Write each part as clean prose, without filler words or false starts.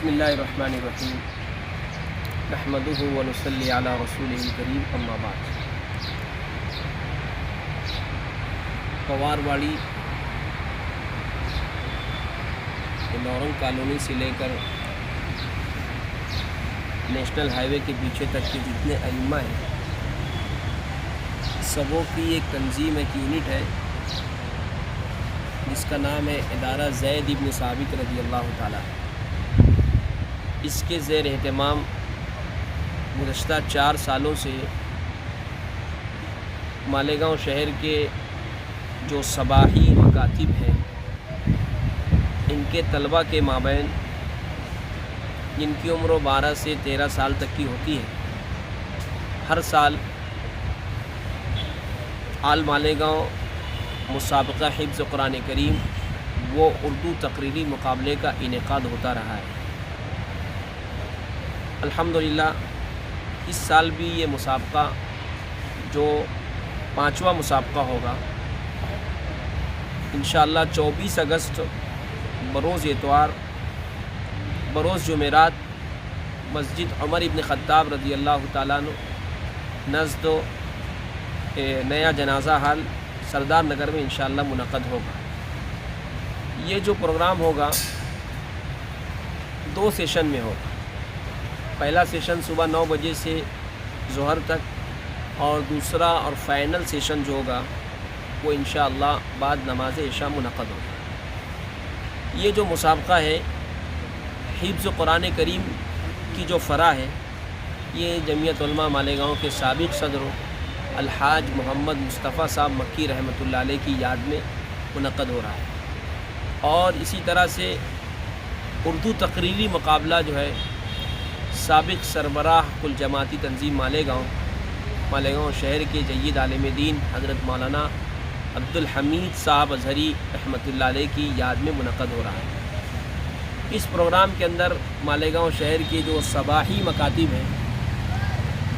بسم اللہ الرحمن الرحیم نحمدہ و نصلی علی رسولہ الکریم اما بعد۔ پوار واڑی نورنگ کالونی سے لے کر نیشنل ہائی وے کے پیچھے تک کے جتنے ائمہ ہیں سبوں کی ایک تنظیم ایک یونٹ ہے جس کا نام ہے ادارہ زید ابن ثابت رضی اللہ تعالیٰ۔ اس کے زیر اہتمام گزشتہ 4 سالوں سے مالیگاؤں شہر کے جو صباحی مکاتب ہیں ان کے طلباء کے مابین جن کی عمر 12 سے 13 سال تک کی ہوتی ہے، ہر سال آل مالیگاؤں مسابقہ حفظ قرآن کریم وہ اردو تقریری مقابلے کا انعقاد ہوتا رہا ہے۔ الحمدللہ اس سال بھی یہ مسابقہ جو 5واں مسابقہ ہوگا انشاءاللہ 24 اگست بروز اتوار بروز جمعرات مسجد عمر ابن خطاب رضی اللہ تعالیٰ عنہ نزد نیا جنازہ ہال سردار نگر میں انشاءاللہ منعقد ہوگا۔ یہ جو پروگرام ہوگا 2 سیشن میں ہوگا۔ پہلا سیشن صبح 9 بجے سے ظہر تک اور دوسرا اور فائنل سیشن جو ہوگا وہ انشاءاللہ بعد نماز عشاء منعقد ہوگا۔ یہ جو مسابقہ ہے حفظ قرآن کریم کی جو فرع ہے یہ جمعیت علماء مالیگاؤں کے سابق صدر الحاج محمد مصطفیٰ صاحب مکی رحمۃ اللہ علیہ کی یاد میں منعقد ہو رہا ہے، اور اسی طرح سے اردو تقریری مقابلہ جو ہے سابق سربراہ کل جماعتی تنظیم مالیگاؤں شہر کے جید عالم دین حضرت مولانا عبدالحمید صاحب اظہری رحمۃ اللہ علیہ کی یاد میں منعقد ہو رہا ہے۔ اس پروگرام کے اندر مالیگاؤں شہر کے جو صباحی مکاتب ہیں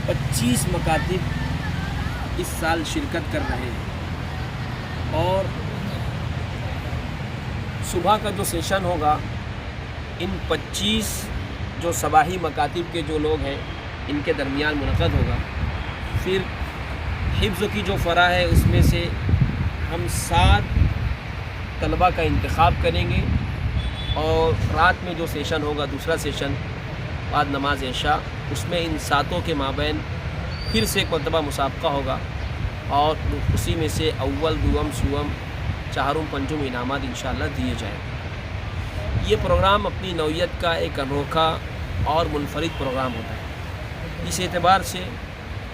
25 مکاتب اس سال شرکت کر رہے ہیں، اور صبح کا جو سیشن ہوگا ان 25 جو صباحی مکاتب کے جو لوگ ہیں ان کے درمیان منعقد ہوگا۔ پھر حفظ کی جو فرع ہے اس میں سے ہم 7 طلباء کا انتخاب کریں گے، اور رات میں جو سیشن ہوگا دوسرا سیشن بعد نماز عشاء اس میں ان 7 کے مابین پھر سے ایک مرتبہ مسابقہ ہوگا، اور اسی میں سے اول دوم سوم چہارم پنجم انعامات انشاءاللہ دیے جائیں گے۔ یہ پروگرام اپنی نوعیت کا ایک انوکھا اور منفرد پروگرام ہوتا ہے، اس اعتبار سے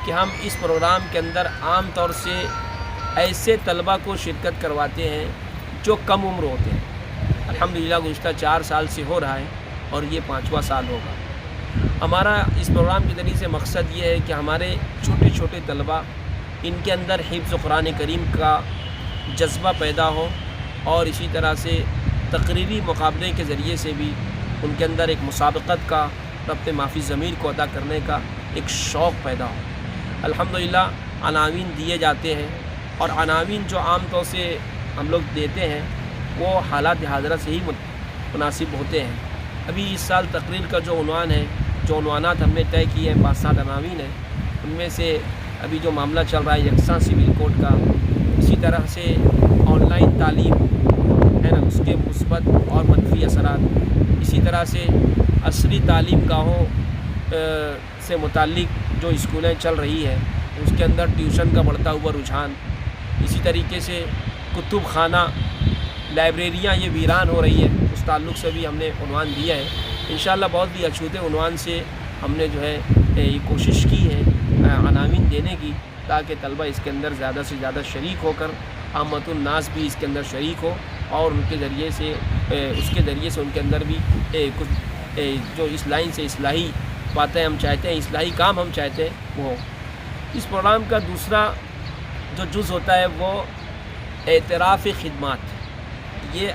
کہ ہم اس پروگرام کے اندر عام طور سے ایسے طلباء کو شرکت کرواتے ہیں جو کم عمر ہوتے ہیں۔ الحمدللہ گزشتہ 4 سال سے ہو رہا ہے اور یہ 5واں سال ہوگا۔ ہمارا اس پروگرام کے ذریعے سے مقصد یہ ہے کہ ہمارے چھوٹے چھوٹے طلباء ان کے اندر حفظ قرآن کریم کا جذبہ پیدا ہو، اور اسی طرح سے تقریری مقابلے کے ذریعے سے بھی ان کے اندر ایک مسابقت کا ربط مافی ضمیر کو ادا کرنے کا ایک شوق پیدا ہو۔ الحمدللہ عناوین دیے جاتے ہیں، اور عناوین جو عام طور سے ہم لوگ دیتے ہیں وہ حالات حاضرہ سے ہی مناسب ہوتے ہیں۔ ابھی اس سال تقریر کا جو عنوان ہے، جو عنوانات ہم نے طے کیے ہیں 5-7 عناوین ہیں، ان میں سے ابھی جو معاملہ چل رہا ہے یکساں سول کوڈ کا، اسی طرح سے آن لائن تعلیم ہے نا اس کے مثبت اور منفی اثرات، اسی طرح سے عصری تعلیم گاہوں سے متعلق جو اسکولیں چل رہی ہیں اس کے اندر ٹیوشن کا بڑھتا ہوا رجحان، اسی طریقے سے کتب خانہ لائبریریاں یہ ویران ہو رہی ہیں، اس تعلق سے بھی ہم نے عنوان دیا ہے۔ انشاءاللہ بہت بھی اچھوتے عنوان سے ہم نے جو ہے یہ کوشش کی ہے عناوین دینے کی، تاکہ طلبہ اس کے اندر زیادہ سے زیادہ شریک ہو کر عامت الناس بھی اس کے اندر شریک ہو، اور ان کے ذریعے سے ان کے اندر بھی کچھ جو اس لائن سے اصلاحی باتیں ہم چاہتے ہیں، اصلاحی کام ہم چاہتے ہیں وہ ہو۔ اس پروگرام کا دوسرا جو جز ہوتا ہے وہ اعتراف خدمات، یہ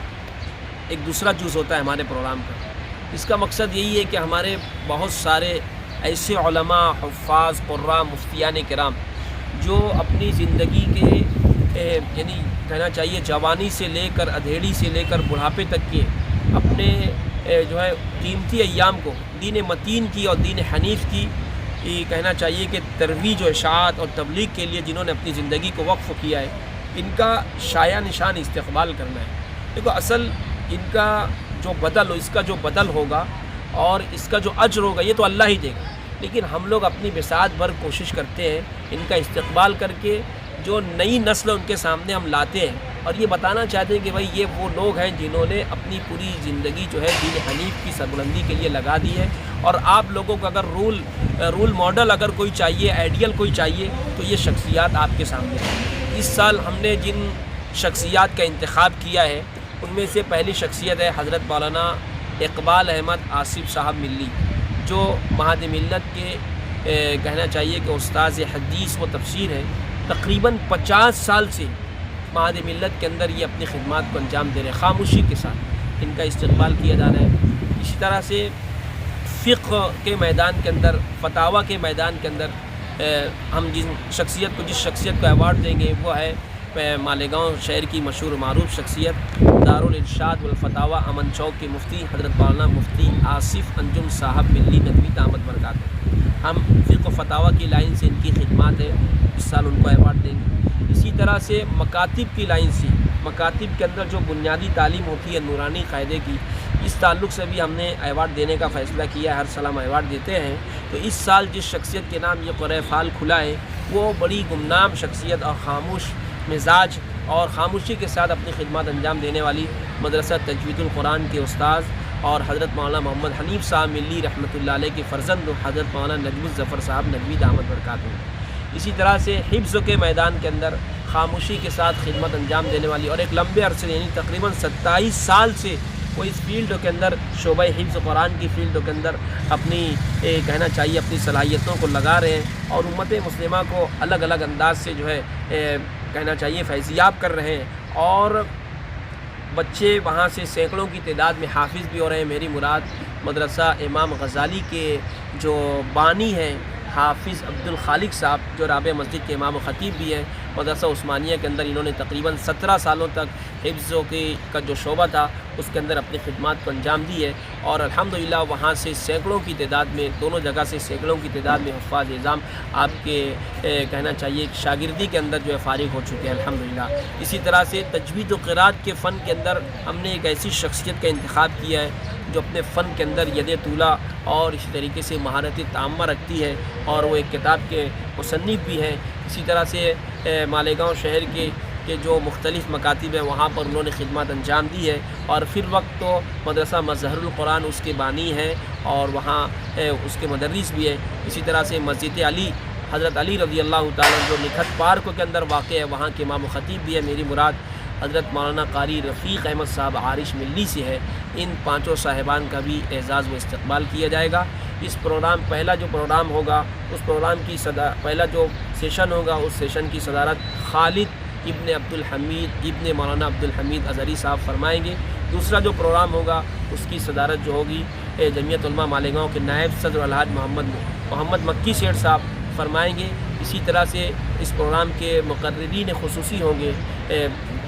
ایک دوسرا جز ہوتا ہے ہمارے پروگرام کا۔ اس کا مقصد یہی ہے کہ ہمارے بہت سارے ایسے علماء، حفاظ، قراء، مفتیان کرام جو اپنی زندگی کے یعنی کہنا چاہیے جوانی سے لے کر ادھیڑی سے لے کر بڑھاپے تک کے اپنے جو ہے قیمتی ایام کو دین متین کی اور دین حنیف کی کہنا چاہیے کہ ترویج و اشاعت اور تبلیغ کے لیے جنہوں نے اپنی زندگی کو وقف کیا ہے، ان کا شایع نشان استقبال کرنا ہے۔ دیکھو اصل ان کا جو بدل اس کا جو بدل ہوگا اور اس کا جو اجر ہوگا یہ تو اللہ ہی دے گا، لیکن ہم لوگ اپنی بساط بھر کوشش کرتے ہیں ان کا استقبال کر کے جو نئی نسل ان کے سامنے ہم لاتے ہیں اور یہ بتانا چاہتے ہیں کہ بھائی یہ وہ لوگ ہیں جنہوں نے اپنی پوری زندگی جو ہے دین حنیف کی سربلندی کے لیے لگا دی ہے، اور آپ لوگوں کو اگر رول ماڈل اگر کوئی چاہیے، آئیڈیل کوئی چاہیے، تو یہ شخصیات آپ کے سامنے ہیں۔ اس سال ہم نے جن شخصیات کا انتخاب کیا ہے ان میں سے پہلی شخصیت ہے حضرت مولانا اقبال احمد آصف صاحب ملی، جو مہد ملت کے کہنا چاہیے کہ استاذ حدیث و تفسیر ہے۔ تقریباً 50 سال سے مہد ملت کے اندر یہ اپنی خدمات کو انجام دے رہے ہیں، خاموشی کے ساتھ ان کا استقبال کیا جا رہا ہے۔ اسی طرح سے فقہ کے میدان کے اندر، فتاویٰ کے میدان کے اندر ہم جس شخصیت کو ایوارڈ دیں گے وہ ہے مالیگاؤں شہر کی مشہور و معروف شخصیت دارالارشاد والفتاویٰ امن چوک کے مفتی حضرت مولانا مفتی آصف انجم صاحب ملی ندوی دامت برکاتہ۔ ہم فقہ و فتاویٰ کی لائن سے ان کی خدمات ہے، اس سال ان کو ایوارڈ دیں گے۔ اسی طرح سے مکاتب کی لائن سے، مکاتب کے اندر جو بنیادی تعلیم ہوتی ہے نورانی قاعدے کی، اس تعلق سے بھی ہم نے ایوارڈ دینے کا فیصلہ کیا ہے۔ ہر سال ہم ایوارڈ دیتے ہیں، تو اس سال جس شخصیت کے نام یہ قرۂ فال کھلا ہے وہ بڑی گمنام شخصیت اور خاموش مزاج اور خاموشی کے ساتھ اپنی خدمات انجام دینے والی مدرسہ تجوید القرآن کے استاذ اور حضرت مولانا محمد حنیف صاحب ملی رحمۃ اللہ علیہ کے فرزند حضرت مولانا نجم الظفر صاحب ندوی دامت برکاتہ۔ اسی طرح سے حفظ کے میدان کے اندر خاموشی کے ساتھ خدمت انجام دینے والی اور ایک لمبے عرصے یعنی تقریباً 27 سال سے وہ اس فیلڈ کے اندر شعبہ حفظ قرآن کی فیلڈ کے اندر اپنی کہنا چاہیے اپنی صلاحیتوں کو لگا رہے ہیں اور امت مسلمہ کو الگ الگ انداز سے جو ہے کہنا چاہیے فیضیاب کر رہے ہیں، اور بچے وہاں سے سینکڑوں کی تعداد میں حافظ بھی ہو رہے ہیں۔ میری مراد مدرسہ امام غزالی کے جو بانی ہیں حافظ عبد الخالق صاحب، جو رابعہ مسجد کے امام و خطیب بھی ہیں، مدرسہ عثمانیہ کے اندر انہوں نے تقریباً 17 سالوں تک حفظ کا جو شعبہ تھا اس کے اندر اپنی خدمات کو انجام دی ہے، اور الحمدللہ وہاں سے سینکڑوں کی تعداد میں، دونوں جگہ سے سینکڑوں کی تعداد میں حفاظ اعظام آپ کے کہنا چاہیے شاگردی کے اندر جو ہے فارغ ہو چکے ہیں الحمدللہ۔ اسی طرح سے تجوید و قرات کے فن کے اندر ہم نے ایک ایسی شخصیت کا انتخاب کیا ہے جو اپنے فن کے اندر ید طولہ اور اسی طریقے سے مہارت تامہ رکھتی ہے، اور وہ ایک کتاب کے مصنف بھی ہیں۔ اسی طرح سے مالیگاؤں شہر کے جو مختلف مکاتب ہیں وہاں پر انہوں نے خدمات انجام دی ہے، اور فی الوقت تو مدرسہ مظہر القرآن اس کے بانی ہیں اور وہاں اس کے مدرس بھی ہیں۔ اسی طرح سے مسجد علی حضرت علی رضی اللہ تعالیٰ جو نکھت پارک کے اندر واقع ہے وہاں کے امام و خطیب بھی ہے۔ میری مراد حضرت مولانا قاری رفیق احمد صاحب عارش ملی سے ہے۔ ان پانچوں صاحبان کا بھی اعزاز و استقبال کیا جائے گا۔ اس پروگرام پہلا جو پروگرام ہوگا اس پروگرام کی پہلا جو سیشن ہوگا اس سیشن کی صدارت خالد ابن عبدالحمید ابن مولانا عبدالحمید ازہری صاحب فرمائیں گے۔ دوسرا جو پروگرام ہوگا اس کی صدارت جو ہوگی جمعیت علماء مالیگاؤں کے نائب صدر الحاج محمد مکی سیٹھ صاحب فرمائیں گے۔ اسی طرح سے اس پروگرام کے مقررین خصوصی ہوں گے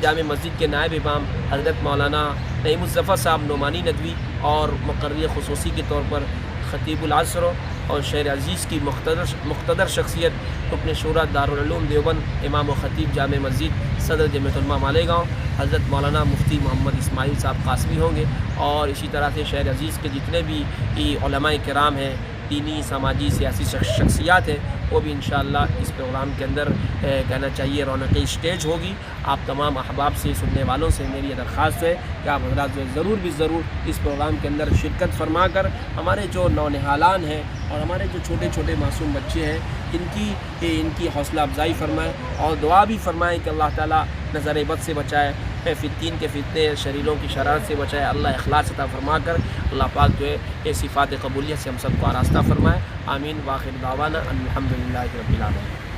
جامع مسجد کے نائب امام حضرت مولانا نعیم الظفر صاحب نعمانی ندوی، اور مقرر خصوصی کے طور پر خطیب العصر اور شہر عزیز کی مقتدر شخصیت رکن شورا دارالعلوم دیوبند امام و خطیب جامع مسجد صدر جمعیت علماء مالیگاؤں حضرت مولانا مفتی محمد اسماعیل صاحب قاسمی ہوں گے، اور اسی طرح سے شہر عزیز کے جتنے بھی علماء کرام ہیں، دینی سماجی سیاسی شخصیات ہیں، وہ بھی انشاءاللہ اس پروگرام کے اندر کہنا چاہیے رونق اسٹیج ہوگی۔ آپ تمام احباب سے، سننے والوں سے میری درخواست ہے کہ آپ حضرات جو ضرور اس پروگرام کے اندر شرکت فرما کر ہمارے جو نونہالان ہیں اور ہمارے جو چھوٹے چھوٹے معصوم بچے ہیں ان کی حوصلہ افزائی فرمائیں اور دعا بھی فرمائیں کہ اللہ تعالیٰ نظر بد سے بچائے، فتین کے فتنے، شریروں کی شرارت سے بچائے، اللہ اخلاص عطا فرما کر اللہ پاک جو ہے یہ صفات قبولیت سے ہم سب کو آراستہ فرمائے۔ آمین۔ واخر دعوانا ان الحمدللہ رب العالمین۔